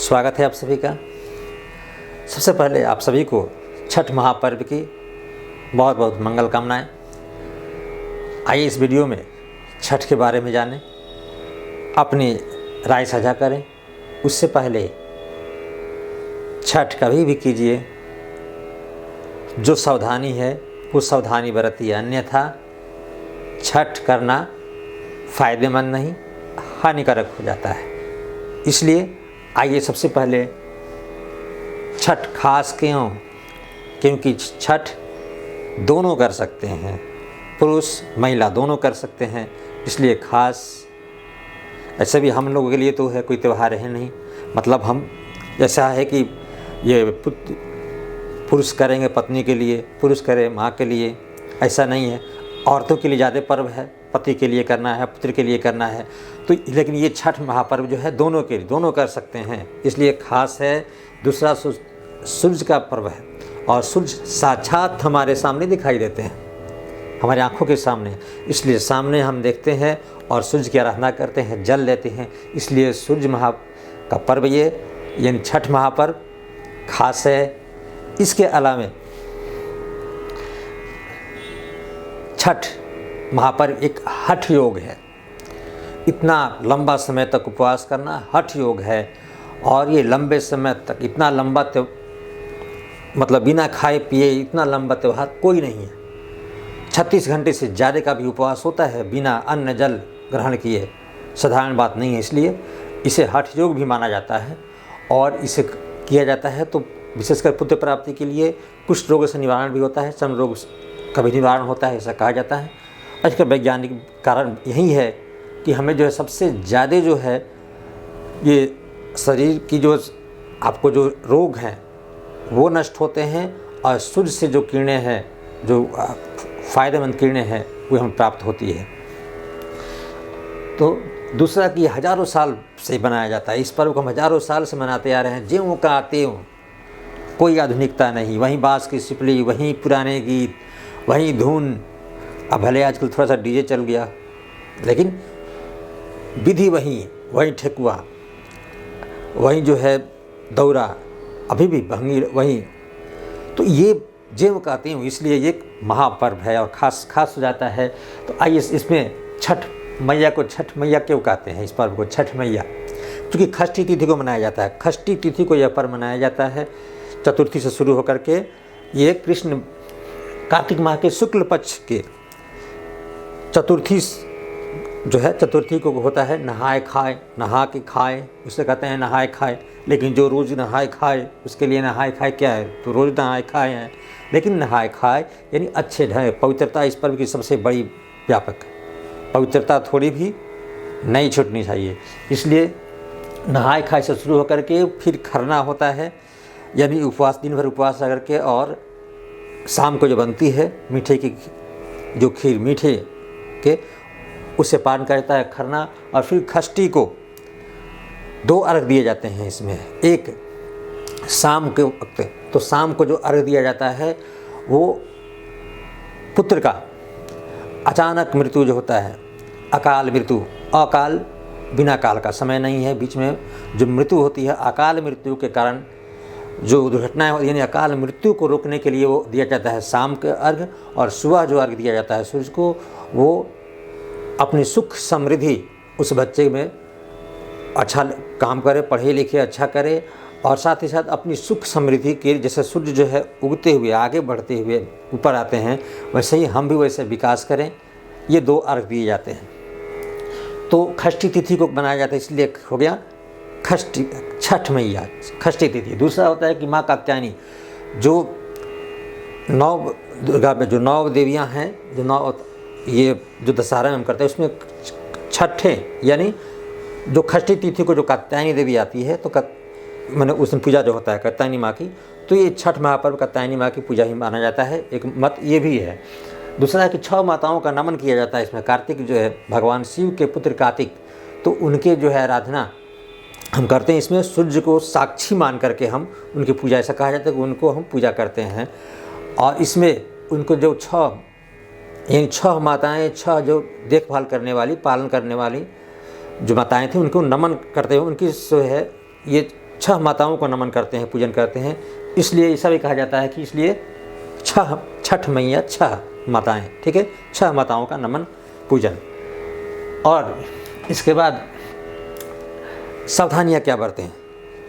स्वागत है आप सभी का। सबसे पहले आप सभी को छठ महापर्व की बहुत बहुत मंगल कामनाएं। आइए इस वीडियो में छठ के बारे में जानें, अपनी राय साझा करें। उससे पहले छठ कभी भी कीजिए जो सावधानी है वो सावधानी बरतिए, अन्यथा छठ करना फ़ायदेमंद नहीं, हानिकारक हो जाता है। इसलिए आइए सबसे पहले छठ खास क्यों, क्योंकि छठ दोनों कर सकते हैं, पुरुष महिला दोनों कर सकते हैं, इसलिए खास। ऐसे भी हम लोगों के लिए तो है कोई त्यौहार है नहीं, मतलब हम जैसा है कि ये पुरुष करेंगे पत्नी के लिए, पुरुष करे माँ के लिए, ऐसा नहीं है। औरतों के लिए ज़्यादा पर्व है, पति के लिए करना है, पुत्र के लिए करना है, तो लेकिन ये छठ महापर्व जो है दोनों के लिए, दोनों कर सकते हैं, इसलिए खास है। दूसरा सूर्य का पर्व है और सूर्य साक्षात हमारे सामने दिखाई देते हैं, हमारे आँखों के सामने, इसलिए सामने हम देखते हैं और सूर्य की आराधना करते हैं, जल लेते हैं, इसलिए सूर्य का पर्व ये यानी छठ महापर्व खास है। इसके अलावा छठ महापर्व एक हठ योग है, इतना लंबा समय तक उपवास करना हठ योग है। और ये लंबे समय तक इतना लंबा मतलब बिना खाए पिए इतना लंबा त्यौहार कोई नहीं है। 36 घंटे से ज़्यादा का भी उपवास होता है बिना अन्न जल ग्रहण किए, साधारण बात नहीं है, इसलिए इसे हठ योग भी माना जाता है। और इसे किया जाता है तो विशेषकर पुत्र प्राप्ति के लिए, कुष्ठ रोग से निवारण भी होता है, चर्म रोग का भी निवारण होता है, ऐसा कहा जाता है। इसका वैज्ञानिक कारण यही है कि हमें जो है सबसे ज़्यादा जो है ये शरीर की जो आपको जो रोग हैं वो नष्ट होते हैं, और सूर्य से जो किरणें हैं, जो फ़ायदेमंद किरणें हैं, वो हमें प्राप्त होती है। तो दूसरा कि हज़ारों साल से बनाया जाता है, इस पर्व को हम हज़ारों साल से मनाते आ रहे हैं, ज्यों का त्यों, कोई आधुनिकता नहीं, वहीं बाँस की सिपली, वहीं पुराने गीत, वहीं धुन। अब भले आजकल थोड़ा सा डीजे चल गया, लेकिन विधि वहीं ठेकुआ, वहीं जो है दौरा, अभी भी भंगी वहीं। तो ये ज्यों कहते हैं, इसलिए ये महापर्व है और खास हो जाता है। तो आइए इसमें छठ मैया को छठ मैया क्यों कहते हैं, इस पर्व को छठ मैया, क्योंकि षष्ठी तिथि को मनाया जाता है। षष्ठी तिथि को यह पर्व मनाया जाता है, चतुर्थी से शुरू होकर के ये कृष्ण कार्तिक माह के शुक्ल पक्ष के चतुर्थी जो है, चतुर्थी को होता है नहाए खाए, नहा के खाए, उसे कहते हैं नहाए खाए। लेकिन जो रोज़ नहाए खाए उसके लिए नहाए खाए क्या है, तो रोज़ नहाए खाए हैं, लेकिन नहाए खाए यानी अच्छे ढंग, पवित्रता इस पर्व की सबसे बड़ी व्यापक, पवित्रता थोड़ी भी नहीं छूटनी चाहिए। इसलिए नहाए खाए से शुरू होकर के फिर खरना होता है, यानी उपवास, दिन भर उपवास करके, और शाम को जो बनती है मीठे की जो खीर, मीठे के उसे पान करता है खरना। और फिर षष्ठी को 2 अर्घ दिए जाते हैं इसमें, एक शाम के वक्त, तो शाम को जो अर्घ दिया जाता है वो पुत्र का अचानक मृत्यु जो होता है, अकाल मृत्यु, अकाल बिना काल का समय नहीं है, बीच में जो मृत्यु होती है अकाल मृत्यु के कारण जो दुर्घटनाएं होती है, यानी अकाल मृत्यु को रोकने के लिए वो दिया जाता है शाम के अर्घ। और सुबह जो अर्घ दिया जाता है सूर्य को, वो अपनी सुख समृद्धि उस बच्चे में अच्छा काम करे, पढ़े लिखे अच्छा करे, और साथ ही साथ अपनी सुख समृद्धि के, जैसे सूर्य जो है उगते हुए आगे बढ़ते हुए ऊपर आते हैं, वैसे ही हम भी वैसे विकास करें। ये 2 अर्घ दिए जाते हैं। तो षष्ठी तिथि को बनाया जाता है, इसलिए हो गया छठ मैया, षष्ठी तिथि। दूसरा होता है कि माँ कात्यायनी, जो दुर्गा में जो 9 देवियाँ हैं, जो 9 ये जो दशहरा में हम करते हैं उसमें छठे यानी जो षष्ठी तिथि को जो कात्यायनी देवी आती है, तो मैंने उस दिन पूजा जो होता है कात्यायनी माँ की, तो ये छठ महापर्व कात्यायनी माँ की पूजा ही माना जाता है, एक मत ये भी है। दूसरा है कि 6 माताओं का नमन किया जाता है इसमें। कार्तिक जो है भगवान शिव के पुत्र कार्तिक, तो उनके जो है आराधना हम करते हैं इसमें, सूर्य को साक्षी मान करके हम उनकी पूजा, ऐसा कहा जाता है कि उनको हम पूजा करते हैं। और इसमें उनको जो 6 माताएं, 6 जो देखभाल करने वाली, पालन करने वाली जो माताएं थी, उनको नमन करते हुए उनकी जो है ये 6 माताओं को नमन करते हैं, पूजन करते हैं। इसलिए ऐसा भी कहा जाता है कि इसलिए छठ मैया 6 माताएँ, ठीक है, 6 माताओं का नमन पूजन। और इसके बाद सावधानियाँ क्या बरतें हैं,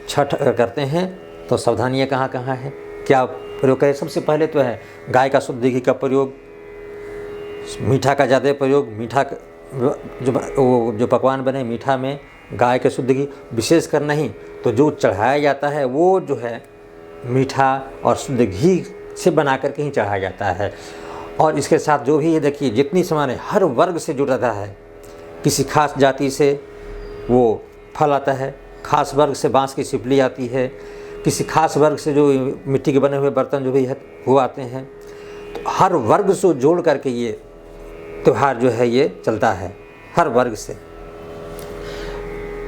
छठ अगर करते हैं तो सावधानियाँ कहाँ कहाँ हैं, क्या प्रयोग करें। सबसे पहले तो है गाय का शुद्ध घी का प्रयोग, मीठा का ज़्यादा प्रयोग, मीठा जो पकवान बने मीठा में गाय के शुद्ध घी विशेष कर नहीं तो जो चढ़ाया जाता है वो जो है मीठा और शुद्ध घी से बना करके ही चढ़ाया जाता है। और इसके साथ जो भी ये देखिए जितनी सामान है हर वर्ग से जुड़ रहा है, किसी खास जाति से वो फल आता है, खास वर्ग से बांस की सिपली आती है, किसी खास वर्ग से जो मिट्टी के बने हुए बर्तन जो भी है वो आते हैं। तो हर वर्ग से जोड़ करके ये त्यौहार जो है ये चलता है, हर वर्ग से।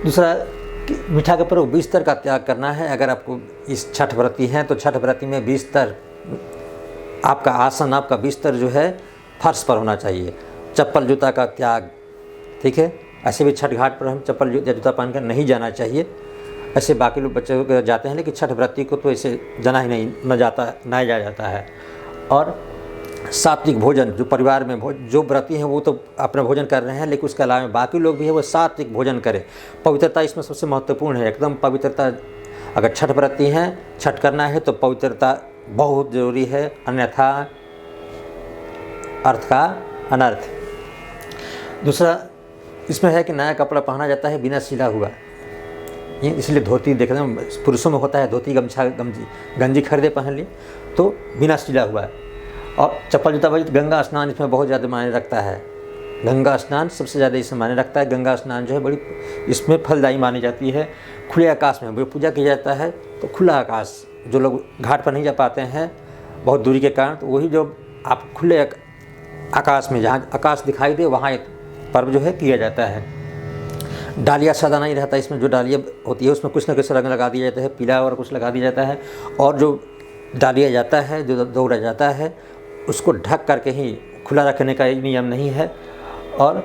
दूसरा, मीठा के प्रयोग बिस्तर का त्याग करना है। अगर आपको इस छठ व्रती हैं तो छठ व्रती में बिस्तर, आपका आसन, आपका बिस्तर जो है फर्श पर होना चाहिए। चप्पल जूता का त्याग, ठीक है। ऐसे भी छठ घाट पर हम चप्पल जूता पहन कर नहीं जाना चाहिए। ऐसे बाकी लोग बच्चे जाते हैं लेकिन छठ व्रती को तो ऐसे जाना ही नहीं जाता है। और सात्विक भोजन, जो परिवार में जो व्रती हैं वो तो अपना भोजन कर रहे हैं, लेकिन उसके अलावा बाकी लोग भी है वो सात्विक भोजन करें। पवित्रता इसमें सबसे महत्वपूर्ण है, एकदम पवित्रता। अगर छठ व्रती हैं, छठ करना है तो पवित्रता बहुत ज़रूरी है, अन्यथा अर्थ का अनर्थ। दूसरा इसमें है कि नया कपड़ा पहना जाता है बिना सिला हुआ, ये इसलिए धोती देखते हैं पुरुषों में होता है, धोती गमछा गंजी खरीदे पहन ली तो बिना सिला हुआ। और चप्पल जूता भाई, गंगा स्नान इसमें बहुत ज़्यादा मायने रखता है। गंगा स्नान सबसे ज़्यादा इसमें मायने रखता है। गंगा स्नान जो है बड़ी इसमें फलदायी मानी जाती है। खुले आकाश में पूजा किया जाता है तो खुला आकाश, जो लोग घाट पर नहीं जा पाते हैं बहुत दूरी के कारण, तो वही जो आप खुले आकाश में, जहाँ आकाश दिखाई दे वहाँ एक पर्व जो है किया जाता है। डालिया सादा नहीं रहता, इसमें जो डालिया होती है उसमें कुछ न कुछ रंग लगा दिया जाता है, पीला और कुछ लगा दिया जाता है। और जो डालिया जाता है, जो दौड़ा जाता है, उसको ढक करके ही खुला रखने का नियम नहीं है। और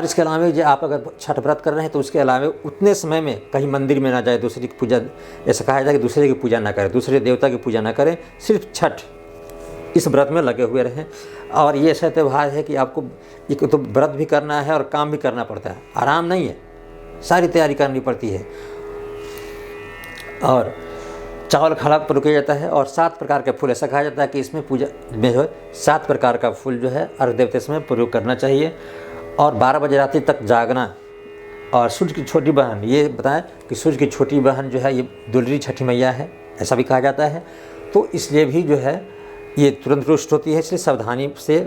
इसके अलावा जो आप अगर छठ व्रत कर रहे हैं तो उसके अलावा उतने समय में कहीं मंदिर में ना जाए, दूसरे की पूजा, ऐसा कहा जाता है कि दूसरे की पूजा ना करें, दूसरे देवता की पूजा ना करें, सिर्फ छठ इस व्रत में लगे हुए रहें। और ये ऐसा त्यौहार है कि आपको एक तो व्रत भी करना है और काम भी करना पड़ता है, आराम नहीं है, सारी तैयारी करनी पड़ती है। और चावल खड़ा प्रयोग किया जाता है। और 7 प्रकार के फूल, ऐसा कहा जाता है कि इसमें पूजा में जो है 7 प्रकार का फूल जो है अर्घ देवते समय प्रयोग करना चाहिए। और 12 बजे रात्रि तक जागना। और सूर्य की छोटी बहन, ये बताएं कि सूर्य की छोटी बहन जो है ये दुलरी छठी मैया है, ऐसा भी कहा जाता है। तो इसलिए भी जो है ये तुरंत रुष्ट होती है, इसलिए सावधानी से,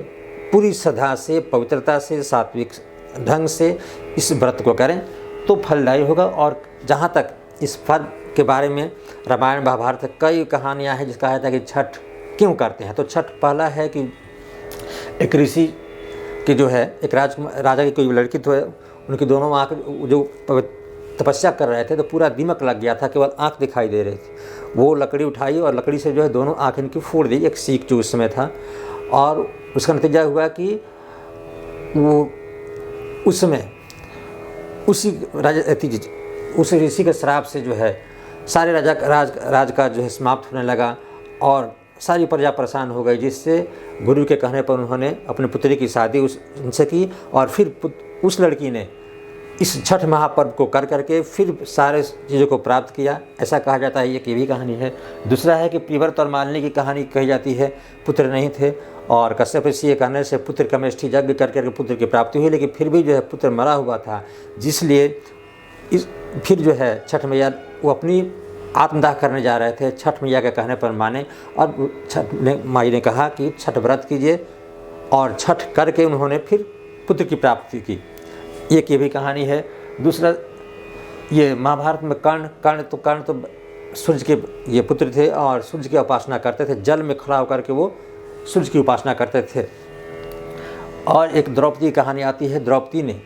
पूरी श्रद्धा से, पवित्रता से, सात्विक ढंग से इस व्रत को करें तो फलदायी होगा। और जहाँ तक इस पर्व के बारे में रामायण महाभारत कई कहानियाँ हैं जिसका है कि छठ क्यों करते हैं। तो छठ पहला है कि एक ऋषि की जो है, एक राजा की कोई लड़की तो है, उनकी दोनों आँख जो तपस्या कर रहे थे तो पूरा दिमक लग गया था, केवल आँख दिखाई दे रही थी। वो लकड़ी उठाई और लकड़ी से जो है दोनों आँख इनकी फोड़ दी, एक सीख जो उस समय था। और उसका नतीजा हुआ कि वो उस समय उस ऋषि के श्राप से जो है सारे राज का जो है समाप्त होने लगा और सारी प्रजा परेशान हो गई, जिससे गुरु के कहने पर उन्होंने अपने पुत्री की शादी उनसे की। और फिर उस लड़की ने इस छठ महापर्व को कर करके फिर सारे चीज़ों को प्राप्त किया, ऐसा कहा जाता है। ये भी कहानी है। दूसरा है कि प्रियव्रत और मालिनी की कहानी कही जाती है। पुत्र नहीं थे और कश्यप ऋषि के कहने से पुत्र कमेष्ठी यज्ञ करके पुत्र की प्राप्ति हुई, लेकिन फिर भी जो है पुत्र मरा हुआ था, जिसलिए फिर जो है छठ मैया वो अपनी आत्मदाह करने जा रहे थे। छठ मैया के कहने पर माने और छठ माई ने कहा कि छठ व्रत कीजिए, और छठ करके उन्होंने फिर पुत्र की प्राप्ति की। एक ये भी कहानी है। दूसरा, ये महाभारत में कर्ण तो सूर्य के ये पुत्र थे और सूर्य की उपासना करते थे, जल में खड़ा होकर के वो सूर्य की उपासना करते थे। और एक द्रौपदी की कहानी आती है। द्रौपदी ने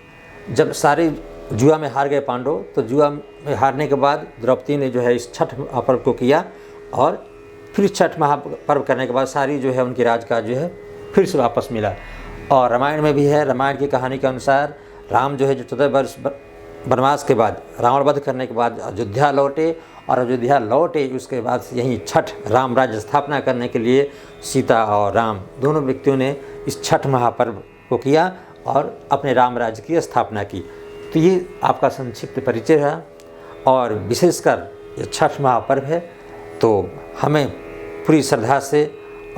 जब सारे जुआ में हार गए पांडव, तो जुआ में हारने के बाद द्रौपदी ने जो है इस छठ महापर्व को किया और फिर छठ महापर्व करने के बाद सारी जो है उनकी राजकाज जो है फिर से वापस मिला। और रामायण में भी है। रामायण की कहानी के अनुसार राम जो है जो 14 वर्ष वनवास के बाद, रावण वध करने के बाद अयोध्या लौटे, और अयोध्या लौटे उसके बाद से यहीं छठ राम राज्य स्थापना करने के लिए सीता और राम दोनों व्यक्तियों ने इस छठ महापर्व को किया और अपने राम राज्य की स्थापना की। तो ये आपका संक्षिप्त परिचय रहा, और विशेषकर ये छठ महापर्व है तो हमें पूरी श्रद्धा से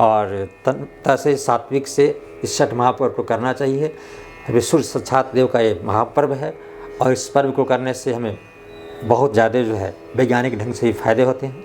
और तन्मयता से, सात्विक से इस छठ महापर्व को करना चाहिए। सूर्य साक्षात देव का ये महापर्व है, और इस पर्व को करने से हमें बहुत ज़्यादा जो है वैज्ञानिक ढंग से ही फायदे होते हैं।